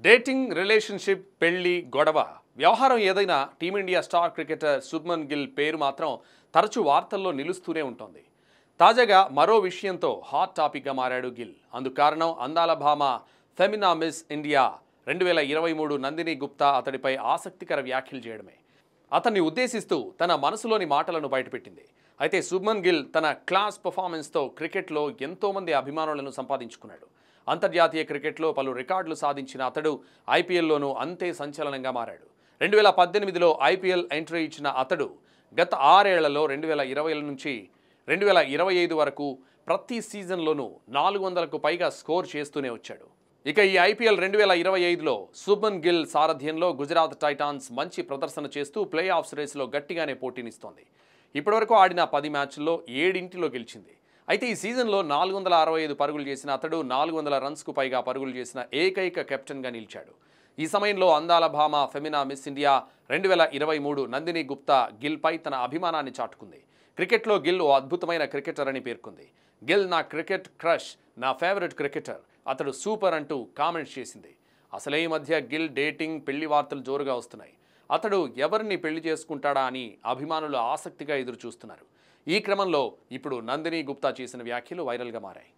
Dating, relationship, పెళ్లి, గొడవ వ్యవహారం ఏదైనా team India star cricketer Shubman Gill పేరు మాత్రం తరచూ వార్తల్లో నిలుస్తూనే ఉంటుంది. తాజాగా మరో విషయంతో హాట్ టాపిక్గా మారాడు గిల్. అందుకు కారణం అందాల భామ Femina Miss India 2023 Nandini Gupta అతడిపై ఆసక్తికర వ్యాఖ్యలు చేయడమే. అతన్ని ఉద్దేశిస్తూ తన మనసులోని మాటలను బయటపెట్టింది. అయితే శుభ్మన్ గిల్ తన క్లాస్ పర్ఫార్మెన్స్తో క్రికెట్లో ఎంతోమంది అభిమానులను సంపాదించుకున్నాడు. అంతర్జాతీయ క్రికెట్లో పలు రికార్డులు సాధించిన అతడు ఐపీఎల్లోనూ అంతే సంచలనంగా మారాడు. 2018లో ఐపీఎల్ ఎంట్రీ ఇచ్చిన అతడు గత 6 ఏళ్లలో 2020 నుంచి 2025 వరకు ప్రతి సీజన్లోనూ 400కు పైగా స్కోర్ చేస్తూనే వచ్చాడు. ఇక ఈ ఐపీఎల్ 2025లో శుభ్మన్ గిల్ సారథ్యంలో గుజరాత్ టైటాన్స్ మంచి ప్రదర్శన చేస్తూ ప్లే ఆఫ్స్ రేసులో గట్టిగానే పోటీనిస్తోంది. ఇప్పటివరకు ఆడిన 10 మ్యాచ్ల్లో 7 గెలిచింది. అయితే ఈ సీజన్లో 465 పరుగులు చేసిన అతడు 400 రన్స్కు పైగా పరుగులు చేసిన ఏకైక కెప్టెన్గా నిలిచాడు. ఈ సమయంలో అందాల భామ Femina Miss India 2023 Nandini Gupta గిల్పై తన అభిమానాన్ని చాటుకుంది. క్రికెట్లో గిల్ ఓ అద్భుతమైన క్రికెటర్ అని పేర్కొంది. గిల్ నా క్రికెట్ క్రష్, నా ఫేవరెట్ క్రికెటర్, అతడు సూపర్ అంటూ కామెంట్స్ చేసింది. అసలే ఈ మధ్య గిల్ డేటింగ్, పెళ్లి వార్తలు జోరుగా వస్తున్నాయి. అతడు ఎవరిని పెళ్లి చేసుకుంటాడా అని అభిమానులు ఆసక్తిగా ఎదురు చూస్తున్నారు. ఈ క్రమంలో ఇప్పుడు నందిని గుప్తా చేసిన వ్యాఖ్యలు వైరల్గా మారాయి.